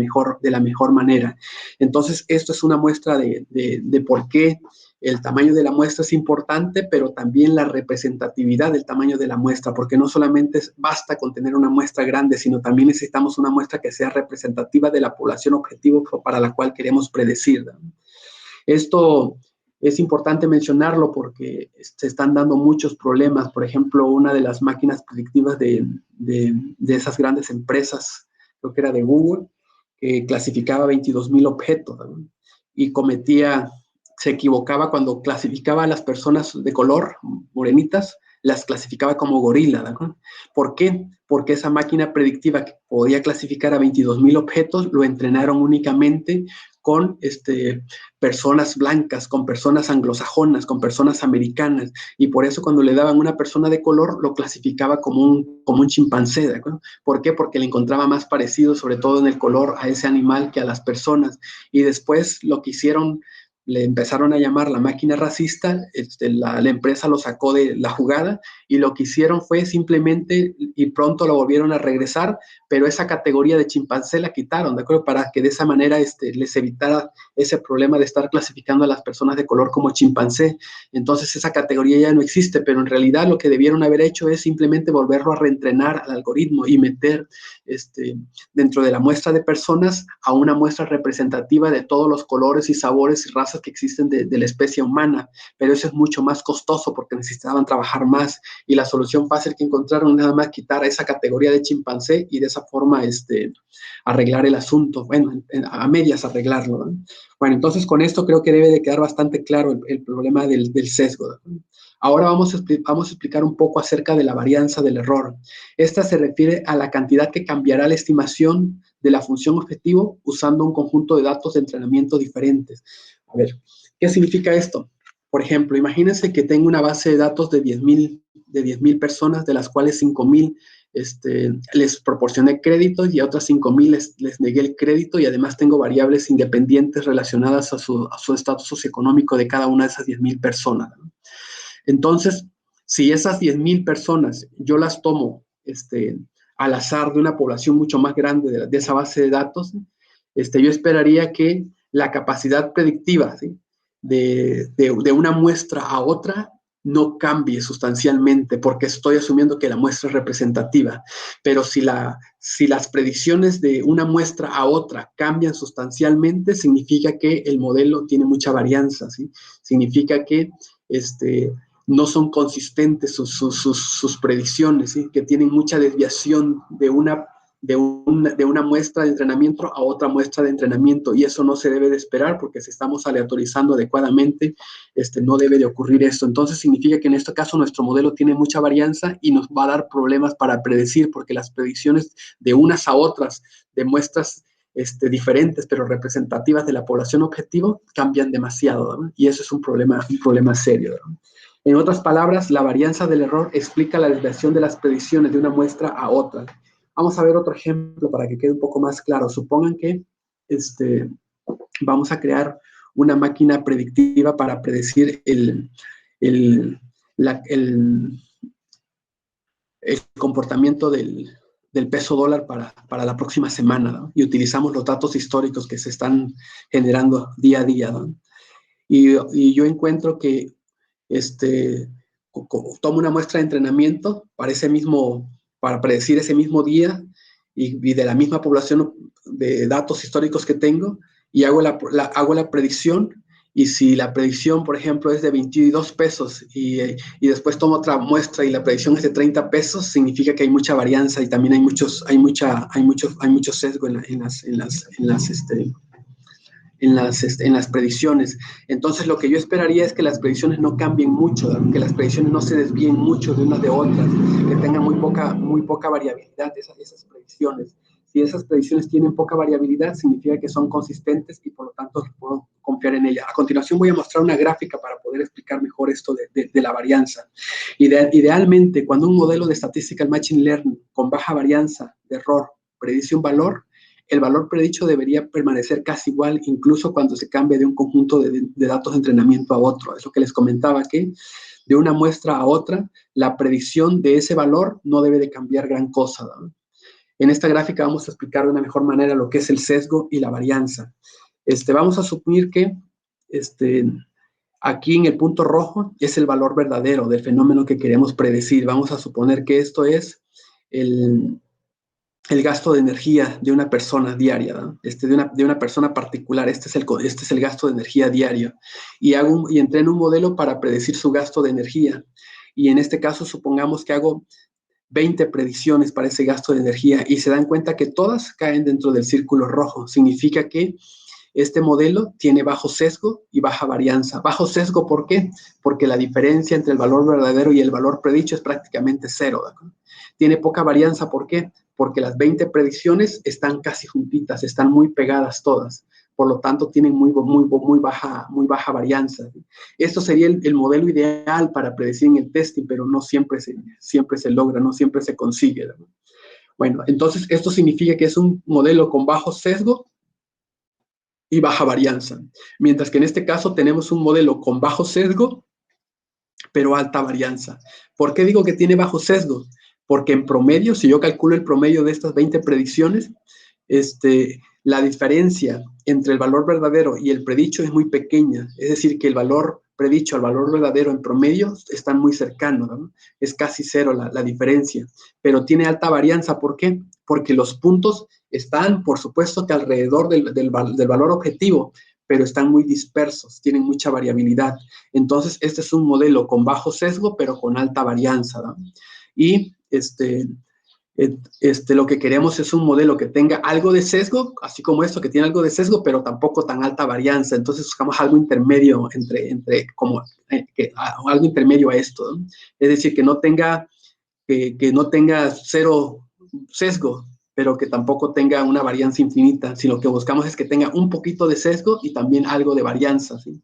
mejor manera. Entonces, esto es una muestra de por qué el tamaño de la muestra es importante, pero también la representatividad del tamaño de la muestra, porque no solamente basta con tener una muestra grande, sino también necesitamos una muestra que sea representativa de la población objetivo para la cual queremos predecir, ¿no? Esto es importante mencionarlo porque se están dando muchos problemas. Por ejemplo, una de las máquinas predictivas de esas grandes empresas, creo que era de Google, que clasificaba 22,000 objetos, ¿no? Y se equivocaba cuando clasificaba a las personas de color, morenitas, las clasificaba como gorila, ¿no? ¿Por qué? Porque esa máquina predictiva que podía clasificar a 22,000 objetos lo entrenaron únicamente con personas blancas, con personas anglosajonas, con personas americanas, y por eso cuando le daban una persona de color lo clasificaba como un chimpancé, ¿de acuerdo? ¿Por qué? Porque le encontraba más parecido, sobre todo en el color, a ese animal que a las personas, y después lo que hicieron, le empezaron a llamar la máquina racista, la empresa lo sacó de la jugada y lo que hicieron fue simplemente, y pronto lo volvieron a regresar, pero esa categoría de chimpancé la quitaron, ¿de acuerdo? Para que de esa manera les evitara ese problema de estar clasificando a las personas de color como chimpancé. Entonces esa categoría ya no existe, pero en realidad lo que debieron haber hecho es simplemente volverlo a reentrenar al algoritmo y meter dentro de la muestra de personas a una muestra representativa de todos los colores y sabores y razas que existen de la especie humana, pero eso es mucho más costoso porque necesitaban trabajar más, y la solución fácil que encontraron nada más quitar a esa categoría de chimpancé y de esa forma arreglar el asunto, bueno, a medias arreglarlo, ¿no? Bueno, entonces con esto creo que debe de quedar bastante claro el problema del sesgo, ¿no? Ahora vamos a explicar un poco acerca de la varianza del error. Esta se refiere a la cantidad que cambiará la estimación de la función objetivo usando un conjunto de datos de entrenamiento diferentes. A ver, ¿qué significa esto? Por ejemplo, imagínense que tengo una base de datos de 10,000 personas, de las cuales 5,000 les proporcioné créditos y a otras 5,000 les negué el crédito, y además tengo variables independientes relacionadas a su estatus socioeconómico de cada una de esas 10,000 personas, ¿no? Entonces, si esas 10,000 personas yo las tomo al azar de una población mucho más grande de esa base de datos, yo esperaría que la capacidad predictiva, ¿sí?, de una muestra a otra no cambie sustancialmente, porque estoy asumiendo que la muestra es representativa. Pero si las predicciones de una muestra a otra cambian sustancialmente, significa que el modelo tiene mucha varianza, ¿sí? Significa que no son consistentes sus predicciones, ¿sí?, que tienen mucha desviación de una muestra de entrenamiento a otra muestra de entrenamiento, y eso no se debe de esperar, porque si estamos aleatorizando adecuadamente, no debe de ocurrir esto. Entonces significa que en este caso nuestro modelo tiene mucha varianza y nos va a dar problemas para predecir, porque las predicciones de unas a otras de muestras diferentes pero representativas de la población objetivo cambian demasiado, ¿no? Y eso es un problema serio, ¿no? En otras palabras, la varianza del error explica la desviación de las predicciones de una muestra a otra. Vamos a ver otro ejemplo para que quede un poco más claro. Supongan que vamos a crear una máquina predictiva para predecir el comportamiento del peso dólar para la próxima semana, ¿no? Y utilizamos los datos históricos que se están generando día a día, ¿no? Y yo encuentro que tomo una muestra de entrenamiento para predecir ese mismo día y de la misma población de datos históricos que tengo, y hago la predicción. Y si la predicción, por ejemplo, es de 22 pesos y después tomo otra muestra y la predicción es de 30 pesos, significa que hay mucha varianza y también hay mucho sesgo en las predicciones. Entonces, lo que yo esperaría es que las predicciones no cambien mucho, que las predicciones no se desvíen mucho de unas de otras, que tengan muy poca variabilidad esas predicciones. Si esas predicciones tienen poca variabilidad, significa que son consistentes y por lo tanto puedo confiar en ellas. A continuación voy a mostrar una gráfica para poder explicar mejor esto de la varianza. Idealmente, cuando un modelo de Statistical Machine Learning con baja varianza de error predice un valor, el valor predicho debería permanecer casi igual, incluso cuando se cambie de un conjunto de datos de entrenamiento a otro. Es lo que les comentaba, que de una muestra a otra, la predicción de ese valor no debe de cambiar gran cosa, ¿no? En esta gráfica vamos a explicar de una mejor manera lo que es el sesgo y la varianza. Vamos a suponer que aquí en el punto rojo es el valor verdadero del fenómeno que queremos predecir. Vamos a suponer que esto es el gasto de energía de una persona diaria, ¿no? De una persona particular. Este es el gasto de energía diario. Y entreno un modelo para predecir su gasto de energía. Y en este caso, supongamos que hago 20 predicciones para ese gasto de energía y se dan cuenta que todas caen dentro del círculo rojo. Significa que este modelo tiene bajo sesgo y baja varianza. Bajo sesgo, ¿por qué? Porque la diferencia entre el valor verdadero y el valor predicho es prácticamente cero, ¿no? Tiene poca varianza, ¿por qué? Porque las 20 predicciones están casi juntitas, están muy pegadas todas. Por lo tanto, tienen muy baja varianza. Esto sería el modelo ideal para predecir en el testing, pero no siempre se logra, no siempre se consigue, ¿no? Bueno, entonces esto significa que es un modelo con bajo sesgo y baja varianza. Mientras que en este caso tenemos un modelo con bajo sesgo, pero alta varianza. ¿Por qué digo que tiene bajo sesgo? Porque en promedio, si yo calculo el promedio de estas 20 predicciones, la diferencia entre el valor verdadero y el predicho es muy pequeña. Es decir, que el valor predicho al valor verdadero en promedio están muy cercanos, ¿no? Es casi cero la diferencia. Pero tiene alta varianza. ¿Por qué? Porque los puntos están, por supuesto, que alrededor del valor objetivo, pero están muy dispersos, tienen mucha variabilidad. Entonces, este es un modelo con bajo sesgo, pero con alta varianza, ¿no? Y lo que queremos es un modelo que tenga algo de sesgo, así como esto, que tiene algo de sesgo, pero tampoco tan alta varianza. Entonces buscamos algo intermedio algo intermedio a esto, ¿no? Es decir, que no tenga cero sesgo, pero que tampoco tenga una varianza infinita, sino que buscamos es que tenga un poquito de sesgo y también algo de varianza, ¿sí?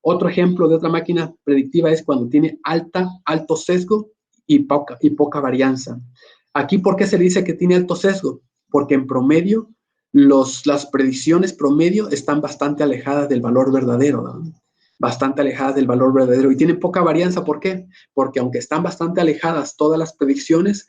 Otro ejemplo de otra máquina predictiva es cuando tiene alto sesgo y poca varianza. Aquí, ¿por qué se dice que tiene alto sesgo? Porque en promedio, las predicciones promedio están bastante alejadas del valor verdadero, ¿no? Bastante alejadas del valor verdadero y tienen poca varianza. ¿Por qué? Porque aunque están bastante alejadas todas las predicciones,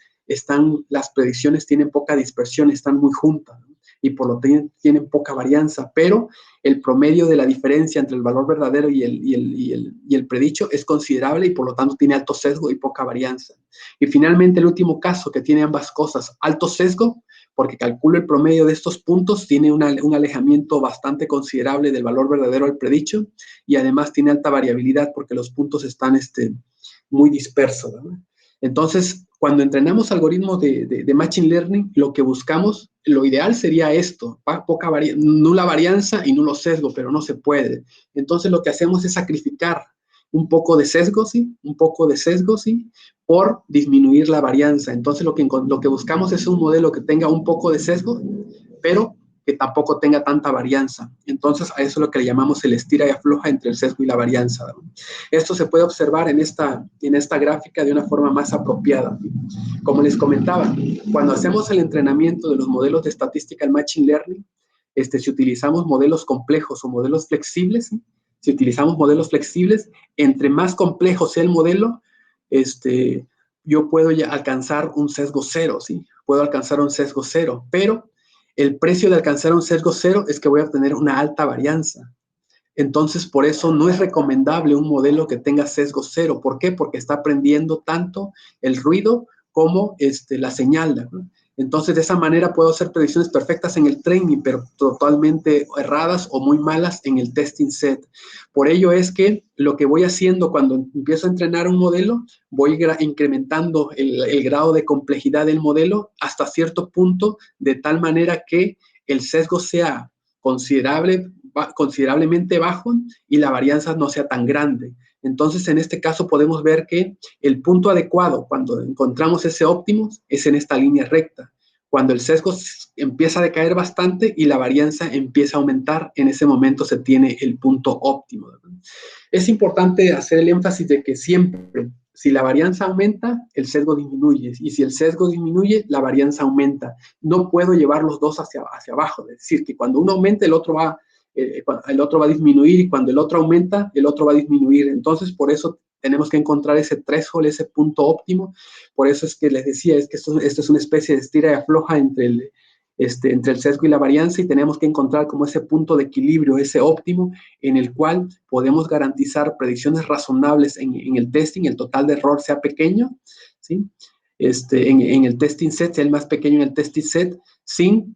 las predicciones tienen poca dispersión, están muy juntas, ¿no? Y por lo tanto tienen poca varianza, pero el promedio de la diferencia entre el valor verdadero y el predicho es considerable y por lo tanto tiene alto sesgo y poca varianza. Y finalmente el último caso que tiene ambas cosas, alto sesgo, porque calculo el promedio de estos puntos, tiene un alejamiento bastante considerable del valor verdadero al predicho y además tiene alta variabilidad porque los puntos están muy dispersos, ¿no? Entonces, cuando entrenamos algoritmos de Machine Learning, lo que buscamos, lo ideal sería esto, nula varianza y nulo sesgo, pero no se puede. Entonces, lo que hacemos es sacrificar un poco de sesgo, ¿sí? Un poco de sesgo, ¿sí? Por disminuir la varianza. Entonces, lo que buscamos es un modelo que tenga un poco de sesgo, pero que tampoco tenga tanta varianza. Entonces, a eso es lo que le llamamos el estira y afloja entre el sesgo y la varianza, ¿no? Esto se puede observar en esta gráfica de una forma más apropiada. Como les comentaba, cuando hacemos el entrenamiento de los modelos de Statistical Machine Learning, si utilizamos modelos complejos o modelos flexibles, ¿sí? Si utilizamos modelos flexibles, entre más complejo sea el modelo, yo puedo ya alcanzar un sesgo cero, ¿sí? Puedo alcanzar un sesgo cero, pero el precio de alcanzar un sesgo cero es que voy a obtener una alta varianza. Entonces, por eso no es recomendable un modelo que tenga sesgo cero. ¿Por qué? Porque está aprendiendo tanto el ruido como la señal, ¿no? Entonces, de esa manera puedo hacer predicciones perfectas en el training, pero totalmente erradas o muy malas en el testing set. Por ello es que lo que voy haciendo cuando empiezo a entrenar un modelo, voy incrementando el grado de complejidad del modelo hasta cierto punto, de tal manera que el sesgo sea considerable, considerablemente bajo y la varianza no sea tan grande. Entonces, en este caso podemos ver que el punto adecuado cuando encontramos ese óptimo es en esta línea recta. Cuando el sesgo empieza a decaer bastante y la varianza empieza a aumentar, en ese momento se tiene el punto óptimo. Es importante hacer el énfasis de que siempre, si la varianza aumenta, el sesgo disminuye. Y si el sesgo disminuye, la varianza aumenta. No puedo llevar los dos hacia abajo. Es decir, que cuando uno aumenta, el otro va a disminuir, y cuando el otro aumenta, el otro va a disminuir. Entonces, por eso tenemos que encontrar ese threshold, ese punto óptimo. Por eso es que les decía, es que esto es una especie de estira y afloja entre el sesgo y la varianza, y tenemos que encontrar como ese punto de equilibrio, ese óptimo, en el cual podemos garantizar predicciones razonables en el testing, el total de error sea pequeño, ¿sí? En el testing set, sea el más pequeño en el testing set, sin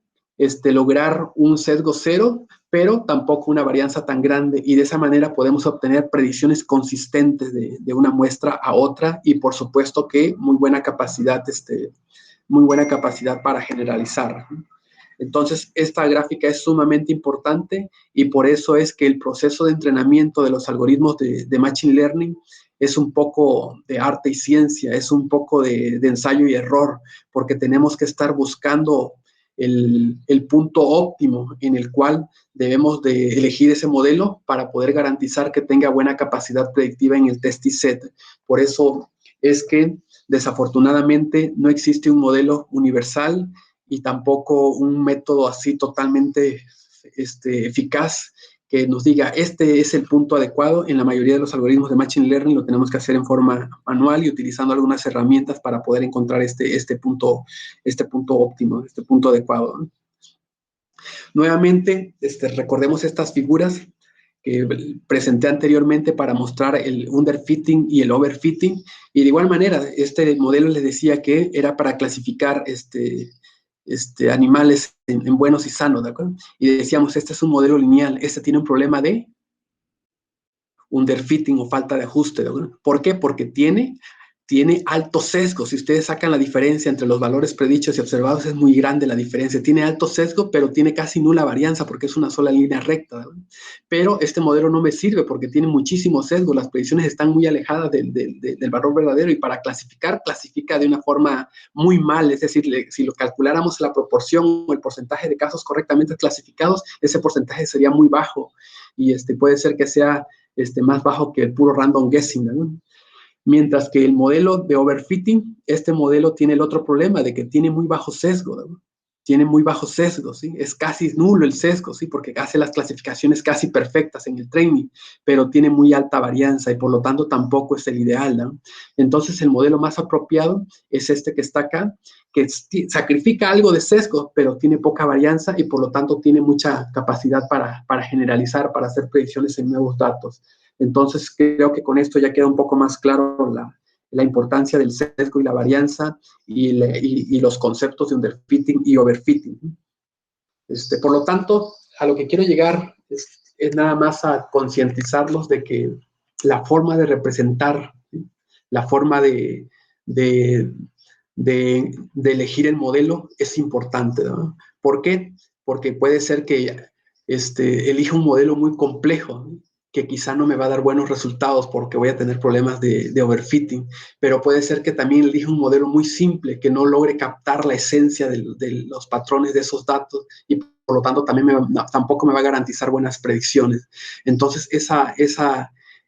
lograr un sesgo cero, pero tampoco una varianza tan grande, y de esa manera podemos obtener predicciones consistentes de una muestra a otra, y por supuesto que muy buena capacidad para generalizar. Entonces, esta gráfica es sumamente importante, y por eso es que el proceso de entrenamiento de los algoritmos de Machine Learning es un poco de arte y ciencia, es un poco de ensayo y error, porque tenemos que estar buscando el punto óptimo en el cual debemos de elegir ese modelo para poder garantizar que tenga buena capacidad predictiva en el test set. Por eso es que desafortunadamente no existe un modelo universal y tampoco un método así totalmente eficaz que nos diga, este es el punto adecuado. En la mayoría de los algoritmos de Machine Learning lo tenemos que hacer en forma manual y utilizando algunas herramientas para poder encontrar este punto óptimo, este punto adecuado, ¿no? Nuevamente, recordemos estas figuras que presenté anteriormente para mostrar el underfitting y el overfitting, y de igual manera, este modelo les decía que era para clasificar animales en buenos y sanos, ¿de acuerdo? Y decíamos, este es un modelo lineal, este tiene un problema de underfitting o falta de ajuste, ¿de acuerdo? ¿Por qué? Porque tiene alto sesgo. Si ustedes sacan la diferencia entre los valores predichos y observados, es muy grande la diferencia. Tiene alto sesgo, pero tiene casi nula varianza porque es una sola línea recta, ¿verdad? Pero este modelo no me sirve porque tiene muchísimo sesgo. Las predicciones están muy alejadas del valor verdadero, y para clasifica de una forma muy mal. Es decir, si lo calculáramos la proporción o el porcentaje de casos correctamente clasificados, ese porcentaje sería muy bajo, y puede ser que sea más bajo que el puro random guessing, ¿no? Mientras que el modelo de overfitting, este modelo tiene el otro problema de que tiene muy bajo sesgo, ¿no? Tiene muy bajo sesgo, ¿sí? Es casi nulo el sesgo, ¿sí? Porque hace las clasificaciones casi perfectas en el training, pero tiene muy alta varianza y por lo tanto tampoco es el ideal, ¿no? Entonces el modelo más apropiado es este que está acá, que sacrifica algo de sesgo, pero tiene poca varianza y por lo tanto tiene mucha capacidad para generalizar, para hacer predicciones en nuevos datos. Entonces creo que con esto ya queda un poco más claro la importancia del sesgo y la varianza y los conceptos de underfitting y overfitting. Por lo tanto, a lo que quiero llegar es nada más a concientizarlos de que la forma de representar, ¿sí? La forma de elegir el modelo es importante, ¿no? ¿Por qué? Porque puede ser que elija un modelo muy complejo, ¿no?, que quizá no me va a dar buenos resultados porque voy a tener problemas de overfitting, pero puede ser que también elija un modelo muy simple que no logre captar la esencia de los patrones de esos datos, y por lo tanto también tampoco me va a garantizar buenas predicciones. Entonces,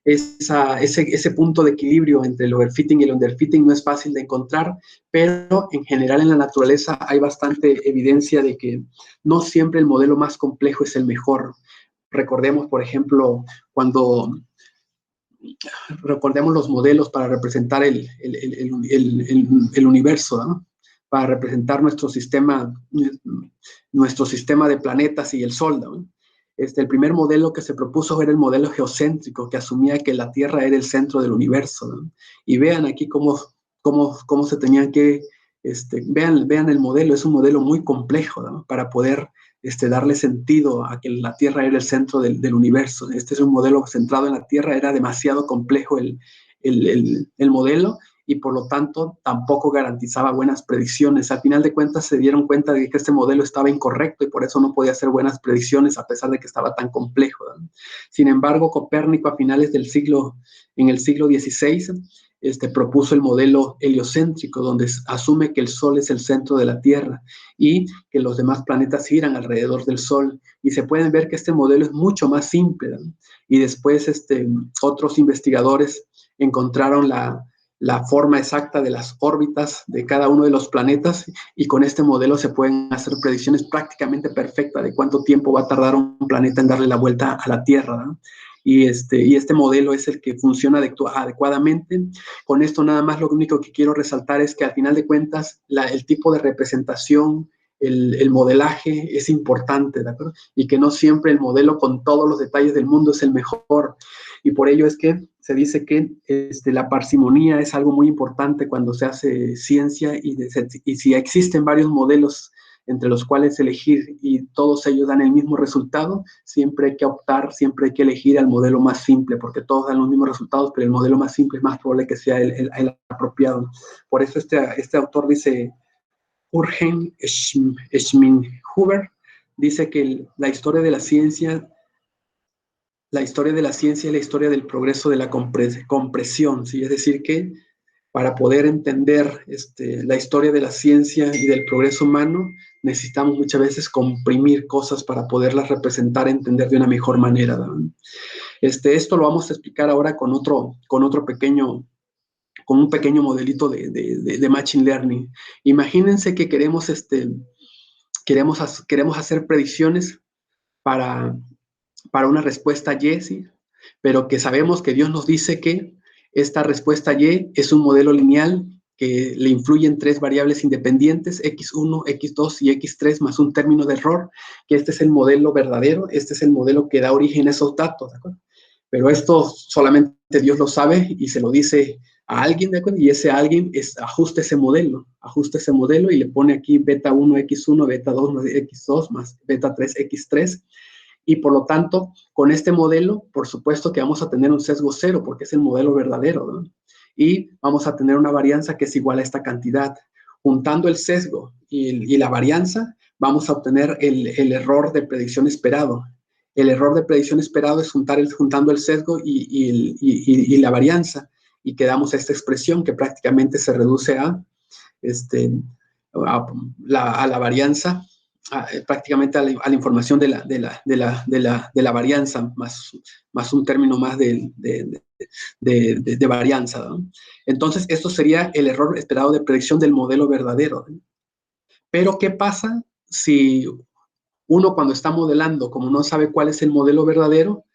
ese punto de equilibrio entre el overfitting y el underfitting no es fácil de encontrar, pero en general en la naturaleza hay bastante evidencia de que no siempre el modelo más complejo es el mejor. Recordemos, por ejemplo, recordemos los modelos para representar el universo, ¿no?, para representar nuestro sistema de planetas y el Sol, ¿no? El primer modelo que se propuso era el modelo geocéntrico, que asumía que la Tierra era el centro del universo, ¿no? Y vean aquí cómo se tenían que, vean el modelo, es un modelo muy complejo, ¿no?, para poder darle sentido a que la Tierra era el centro del universo. Este es un modelo centrado en la Tierra, era demasiado complejo el modelo, y por lo tanto tampoco garantizaba buenas predicciones. Al final de cuentas se dieron cuenta de que este modelo estaba incorrecto y por eso no podía hacer buenas predicciones a pesar de que estaba tan complejo, ¿no? Sin embargo, Copérnico a finales del siglo, en el siglo XVI, propuso el modelo heliocéntrico, donde asume que el Sol es el centro de la Tierra y que los demás planetas giran alrededor del Sol. Y se pueden ver que este modelo es mucho más simple, ¿no? Y después otros investigadores encontraron la forma exacta de las órbitas de cada uno de los planetas y con este modelo se pueden hacer predicciones prácticamente perfectas de cuánto tiempo va a tardar un planeta en darle la vuelta a la Tierra, ¿no? Y este modelo es el que funciona adecuadamente. Con esto nada más lo único que quiero resaltar es que al final de cuentas el tipo de representación, el modelaje es importante, ¿de acuerdo? Y que no siempre el modelo con todos los detalles del mundo es el mejor. Y por ello es que se dice que la parsimonía es algo muy importante cuando se hace ciencia y si existen varios modelos entre los cuales elegir y todos ellos dan el mismo resultado, siempre hay que optar, siempre hay que elegir al modelo más simple, porque todos dan los mismos resultados, pero el modelo más simple es más probable que sea el apropiado. Por eso este autor dice, Jürgen Schmidt-Huber, dice que la historia de la ciencia es la historia del progreso de la compresión, ¿sí? Es decir, que para poder entender la historia de la ciencia y del progreso humano, necesitamos muchas veces comprimir cosas para poderlas representar, entender de una mejor manera, ¿no? Esto lo vamos a explicar ahora con un pequeño modelito de Machine Learning. Imagínense que queremos hacer predicciones para una respuesta Y, ¿sí? Pero que sabemos que Dios nos dice que esta respuesta Y es un modelo lineal que le influyen 3 variables independientes, x1, x2 y x3, más un término de error, que este es el modelo verdadero, este es el modelo que da origen a esos datos, ¿de acuerdo? Pero esto solamente Dios lo sabe y se lo dice a alguien, ¿de acuerdo? Y ese alguien ajusta ese modelo y le pone aquí beta 1, x1, beta 2, más x2, más beta 3, x3, y por lo tanto, con este modelo, por supuesto que vamos a tener un sesgo cero, porque es el modelo verdadero, ¿no? Y vamos a tener una varianza que es igual a esta cantidad. Juntando el sesgo y la varianza, vamos a obtener el error de predicción esperado. El error de predicción esperado es juntando el sesgo y la varianza, y quedamos esta expresión que prácticamente se reduce a la varianza, prácticamente a la información de la varianza, más un término más de varianza, ¿no? Entonces, esto sería el error esperado de predicción del modelo verdadero, ¿no? Pero, ¿qué pasa si uno cuando está modelando, como no sabe cuál es el modelo verdadero,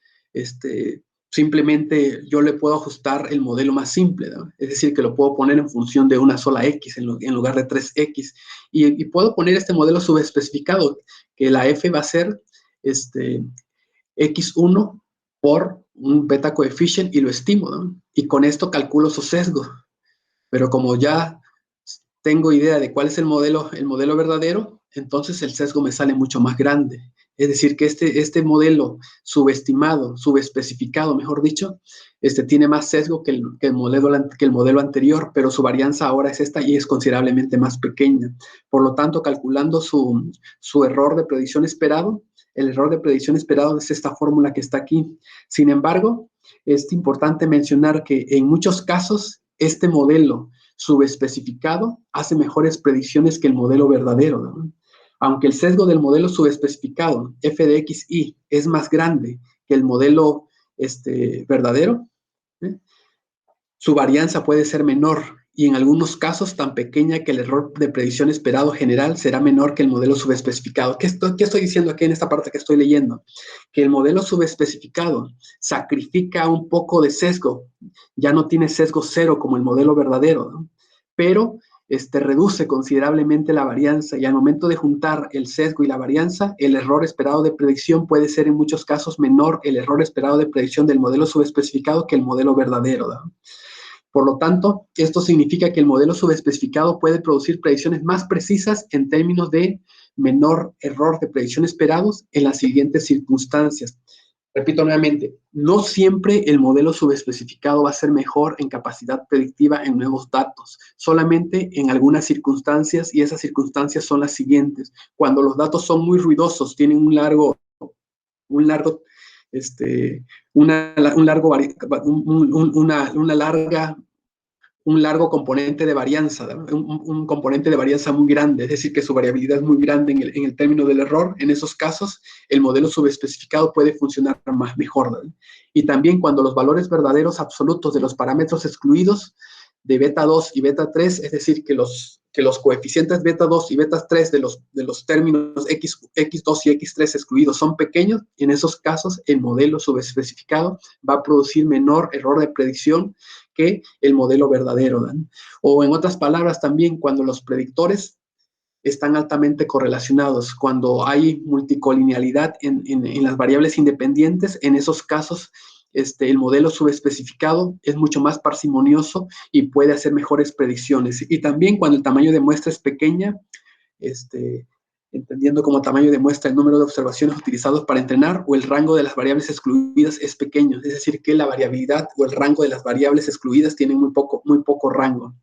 simplemente yo le puedo ajustar el modelo más simple, ¿no? Es decir, que lo puedo poner en función de una sola X en lugar de 3X. Y puedo poner este modelo subespecificado, que la F va a ser X1 por un beta coefficient y lo estimo, ¿no? Y con esto calculo su sesgo. Pero como ya tengo idea de cuál es el modelo verdadero, entonces el sesgo me sale mucho más grande. Es decir, que este modelo subespecificado, mejor dicho, tiene más sesgo que el modelo anterior, pero su varianza ahora es esta y es considerablemente más pequeña. Por lo tanto, calculando su error de predicción esperado, el error de predicción esperado es esta fórmula que está aquí. Sin embargo, es importante mencionar que en muchos casos, este modelo subespecificado hace mejores predicciones que el modelo verdadero, ¿no? Aunque el sesgo del modelo subespecificado, f de xy, es más grande que el modelo verdadero, ¿eh? Su varianza puede ser menor y en algunos casos tan pequeña que el error de predicción esperado general será menor que el modelo subespecificado. ¿Qué estoy diciendo aquí en esta parte que estoy leyendo? Que el modelo subespecificado sacrifica un poco de sesgo, ya no tiene sesgo cero como el modelo verdadero, ¿no? Pero reduce considerablemente la varianza y al momento de juntar el sesgo y la varianza, el error esperado de predicción puede ser en muchos casos menor el error esperado de predicción del modelo subespecificado que el modelo verdadero, ¿no? Por lo tanto, esto significa que el modelo subespecificado puede producir predicciones más precisas en términos de menor error de predicción esperados en las siguientes circunstancias. Repito nuevamente, no siempre el modelo subespecificado va a ser mejor en capacidad predictiva en nuevos datos, solamente en algunas circunstancias, y esas circunstancias son las siguientes. Cuando los datos son muy ruidosos, tienen un largo, este, un largo, una larga un largo componente de varianza, un componente de varianza muy grande, es decir, que su variabilidad es muy grande en el término del error. En esos casos, el modelo subespecificado puede funcionar mejor, ¿no? Y también cuando los valores verdaderos absolutos de los parámetros excluidos de beta 2 y beta 3, es decir, que los coeficientes beta 2 y beta 3 de los términos X2 y X3 excluidos son pequeños, en esos casos el modelo subespecificado va a producir menor error de predicción que el modelo verdadero, ¿no? O en otras palabras también, cuando los predictores están altamente correlacionados, cuando hay multicolinealidad en las variables independientes, en esos casos el modelo subespecificado es mucho más parsimonioso y puede hacer mejores predicciones. Y también cuando el tamaño de muestra es pequeña, entendiendo como tamaño de muestra el número de observaciones utilizados para entrenar, o el rango de las variables excluidas es pequeño, es decir, que la variabilidad o el rango de las variables excluidas tienen muy poco rango.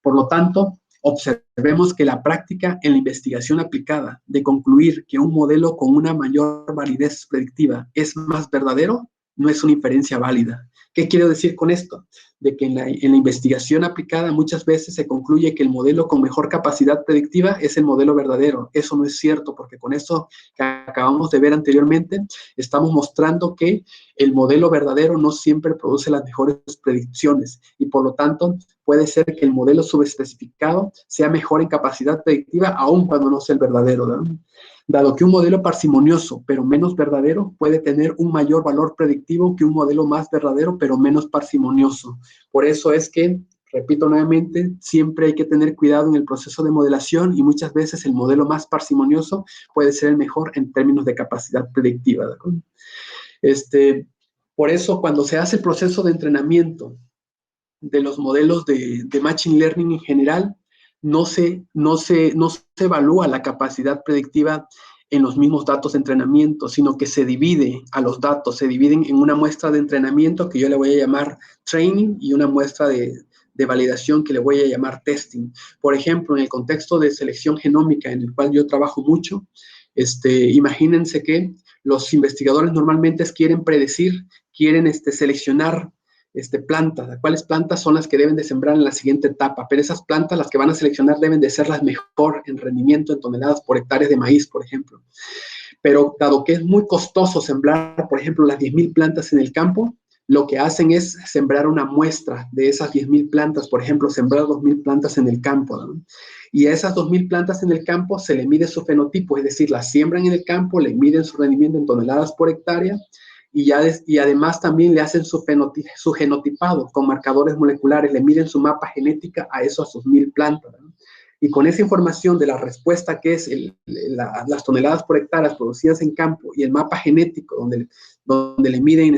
Por lo tanto, observemos que la práctica en la investigación aplicada de concluir que un modelo con una mayor validez predictiva es más verdadero no es una inferencia válida. ¿Qué quiero decir con esto? De que en la investigación aplicada muchas veces se concluye que el modelo con mejor capacidad predictiva es el modelo verdadero. Eso no es cierto, porque con esto que acabamos de ver anteriormente, estamos mostrando que el modelo verdadero no siempre produce las mejores predicciones y por lo tanto puede ser que el modelo subespecificado sea mejor en capacidad predictiva aun cuando no sea el verdadero, ¿no? Dado que un modelo parsimonioso pero menos verdadero puede tener un mayor valor predictivo que un modelo más verdadero pero menos parsimonioso. Por eso es que, repito nuevamente, siempre hay que tener cuidado en el proceso de modelación y muchas veces el modelo más parsimonioso puede ser el mejor en términos de capacidad predictiva, ¿de acuerdo? Por eso, cuando se hace el proceso de entrenamiento de los modelos de Machine Learning en general, no se evalúa la capacidad predictiva en los mismos datos de entrenamiento, sino que se divide a los datos, se dividen en una muestra de entrenamiento que yo le voy a llamar training y una muestra de validación que le voy a llamar testing. Por ejemplo, en el contexto de selección genómica, en el cual yo trabajo mucho, imagínense que los investigadores normalmente quieren predecir, quieren seleccionar plantas, cuáles plantas son las que deben de sembrar en la siguiente etapa, pero esas plantas, las que van a seleccionar, deben de ser las mejor en rendimiento en toneladas por hectárea de maíz, por ejemplo. Pero dado que es muy costoso sembrar, por ejemplo, las 10,000 plantas en el campo, lo que hacen es sembrar una muestra de esas 10,000 plantas, por ejemplo, sembrar 2,000 plantas en el campo, ¿no? Y a esas 2,000 plantas en el campo se le mide su fenotipo, es decir, las siembran en el campo, le miden su rendimiento en toneladas por hectárea, y además también le hacen su genotipado con marcadores moleculares, le miden su mapa genética a esas 2,000 plantas, ¿no? Y con esa información de la respuesta que es las toneladas por hectárea producidas en campo y el mapa genético donde le miden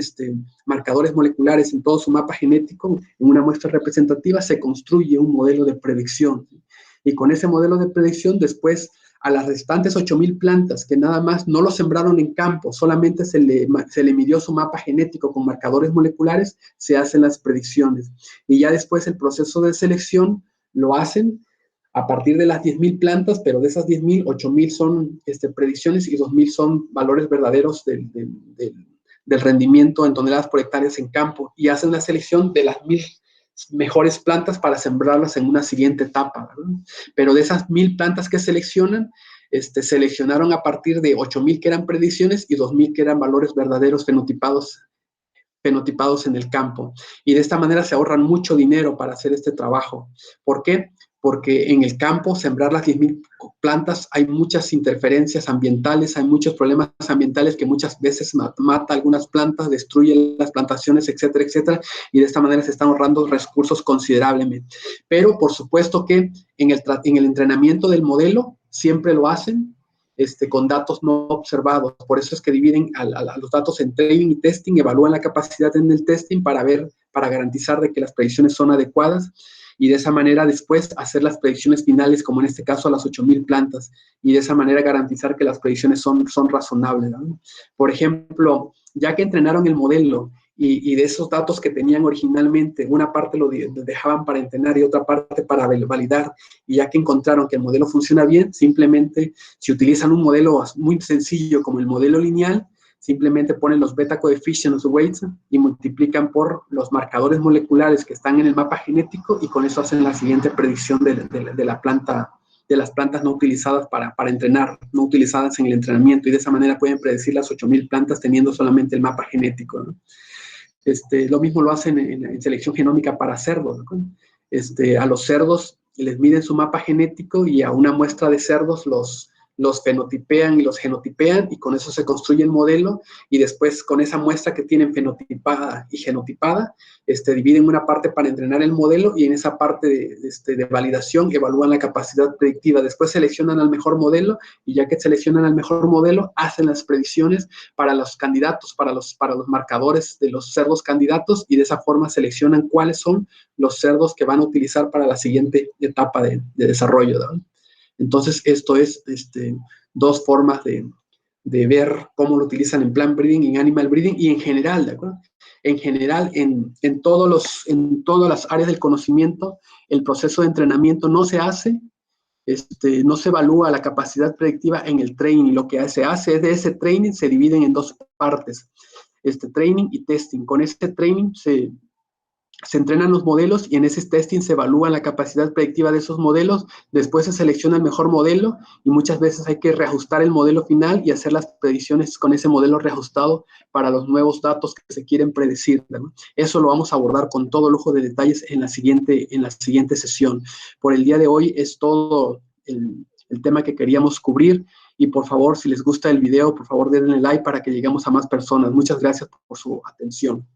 marcadores moleculares en todo su mapa genético, en una muestra representativa se construye un modelo de predicción. Y con ese modelo de predicción después a las restantes 8,000 plantas que nada más no lo sembraron en campo, solamente se le midió su mapa genético con marcadores moleculares, se hacen las predicciones. Y ya después el proceso de selección lo hacen a partir de las 10,000 plantas, pero de esas 10,000, 8,000 son predicciones y 2,000 son valores verdaderos del rendimiento en toneladas por hectáreas en campo, y hacen la selección de las 1,000 mejores plantas para sembrarlas en una siguiente etapa, ¿verdad? Pero de esas 1,000 plantas que seleccionan, seleccionaron a partir de 8,000 que eran predicciones y 2,000 que eran valores verdaderos fenotipados en el campo. Y de esta manera se ahorran mucho dinero para hacer este trabajo. ¿Por qué? Porque en el campo, sembrar las 10,000 plantas, hay muchas interferencias ambientales, hay muchos problemas ambientales que muchas veces mata algunas plantas, destruye las plantaciones, etcétera, etcétera, y de esta manera se están ahorrando recursos considerablemente. Pero, por supuesto que en el entrenamiento del modelo siempre lo hacen con datos no observados. Por eso es que dividen a los datos en training y testing, evalúan la capacidad en el testing para garantizar de que las predicciones son adecuadas, y de esa manera después hacer las predicciones finales, como en este caso a las 8,000 plantas, y de esa manera garantizar que las predicciones son razonables, ¿no? Por ejemplo, ya que entrenaron el modelo y de esos datos que tenían originalmente, una parte lo dejaban para entrenar y otra parte para validar, y ya que encontraron que el modelo funciona bien, simplemente si utilizan un modelo muy sencillo como el modelo lineal, simplemente ponen los beta coefficients weights y multiplican por los marcadores moleculares que están en el mapa genético, y con eso hacen la siguiente predicción de la planta, de las plantas no utilizadas para entrenar, no utilizadas en el entrenamiento, y de esa manera pueden predecir las 8,000 plantas teniendo solamente el mapa genético, ¿no? Lo mismo lo hacen en selección genómica para cerdos, ¿no? A los cerdos les miden su mapa genético y a una muestra de cerdos los fenotipean y los genotipean, y con eso se construye el modelo, y después con esa muestra que tienen fenotipada y genotipada, dividen una parte para entrenar el modelo, y en esa parte de validación evalúan la capacidad predictiva. Después seleccionan al mejor modelo, y ya que seleccionan al mejor modelo, hacen las predicciones para los candidatos, para los marcadores de los cerdos candidatos, y de esa forma seleccionan cuáles son los cerdos que van a utilizar para la siguiente etapa de desarrollo, ¿no? Entonces, esto es dos formas de ver cómo lo utilizan en plant breeding, en animal breeding y en general, ¿de acuerdo? En general, en todas las áreas del conocimiento, el proceso de entrenamiento no se hace, no se evalúa la capacidad predictiva en el training. Lo que se hace es de ese training se dividen en dos partes, training y testing. Con este training se entrenan los modelos, y en ese testing se evalúa la capacidad predictiva de esos modelos. Después se selecciona el mejor modelo, y muchas veces hay que reajustar el modelo final y hacer las predicciones con ese modelo reajustado para los nuevos datos que se quieren predecir, ¿no? Eso lo vamos a abordar con todo lujo de detalles en la siguiente sesión. Por el día de hoy es todo el tema que queríamos cubrir, y por favor, si les gusta el video, por favor denle like para que lleguemos a más personas. Muchas gracias por su atención.